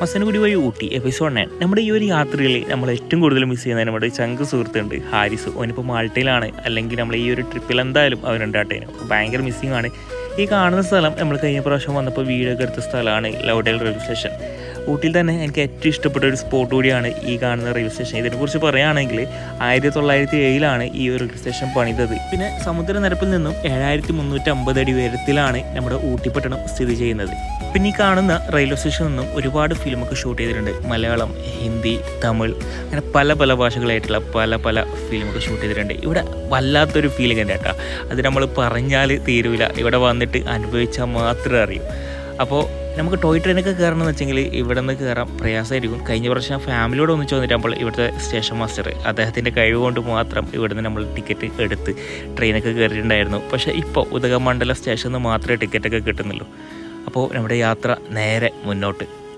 മസനഗുഡി വഴി ഊട്ടി എപ്പിസോഡ് 9. നമ്മുടെ ഈ ഒരു യാത്രയിൽ നമ്മൾ ഏറ്റവും കൂടുതൽ മിസ് ചെയ്യുന്നത് നമ്മുടെ ചങ്ക് സുഹൃത്തുണ്ട് ഹാരിസ്. അവനിപ്പോൾ മാൾട്ടയിലാണ്, അല്ലെങ്കിൽ നമ്മൾ ഈ ഒരു ട്രിപ്പിൽ എന്തായാലും അവനുണ്ടാട്ടേനും. ഭയങ്കര മിസ്സിംഗ് ആണ്. ഈ കാണുന്ന സ്ഥലം നമ്മൾ കഴിഞ്ഞ പ്രാവശ്യം വന്നപ്പോൾ വീടൊക്കെ എടുത്ത സ്ഥലമാണ് ലൗഡേൽ റെയിൽവേ സ്റ്റേഷൻ. ഊട്ടിയിൽ തന്നെ എനിക്ക് ഏറ്റവും ഇഷ്ടപ്പെട്ട ഒരു സ്പോട്ട് കൂടിയാണ് ഈ കാണുന്ന റെയിൽവേ സ്റ്റേഷൻ. ഇതിനെക്കുറിച്ച് പറയുകയാണെങ്കിൽ 1907 ഈ ഒരു റെയിൽവേ സ്റ്റേഷൻ പണിതത്. പിന്നെ സമുദ്രനിരപ്പിൽ നിന്നും 7350 അടി ഉയരത്തിലാണ് നമ്മുടെ ഊട്ടി പട്ടണം സ്ഥിതി ചെയ്യുന്നത്. പിന്നെ ഈ കാണുന്ന റെയിൽവേ സ്റ്റേഷനിൽ നിന്നും ഒരുപാട് ഫിലിമൊക്കെ ഷൂട്ട് ചെയ്തിട്ടുണ്ട്. മലയാളം, ഹിന്ദി, തമിഴ്, അങ്ങനെ പല ഭാഷകളായിട്ടുള്ള പല ഫിലിമൊക്കെ ഷൂട്ട് ചെയ്തിട്ടുണ്ട്. ഇവിടെ വല്ലാത്തൊരു ഫീലിംഗ് തന്നെ കേട്ടോ. അത് നമ്മൾ പറഞ്ഞാൽ തീരൂല, ഇവിടെ വന്നിട്ട് അനുഭവിച്ചാൽ മാത്രമേ അറിയൂ. അപ്പോൾ നമുക്ക് ടോയ് ട്രെയിനൊക്കെ കയറണമെന്ന് വെച്ചെങ്കിൽ ഇവിടെ നിന്ന് കയറാൻ പ്രയാസമായിരിക്കും. കഴിഞ്ഞ വർഷം ഫാമിലിയോട് ഒന്നിച്ച് വന്നിട്ടാകുമ്പോൾ ഇവിടുത്തെ സ്റ്റേഷൻ മാസ്റ്റർ അദ്ദേഹത്തിൻ്റെ കഴിവ് കൊണ്ട് മാത്രം ഇവിടുന്ന് നമ്മൾ ടിക്കറ്റ് എടുത്ത് ട്രെയിനൊക്കെ കയറിയിട്ടുണ്ടായിരുന്നു. പക്ഷേ ഇപ്പോൾ ഉദകമണ്ഡലം സ്റ്റേഷനിൽ നിന്ന് മാത്രമേ ടിക്കറ്റൊക്കെ കിട്ടുന്നുള്ളൂ. അപ്പോൾ നമ്മുടെ യാത്ര നേരെ മുന്നോട്ട്.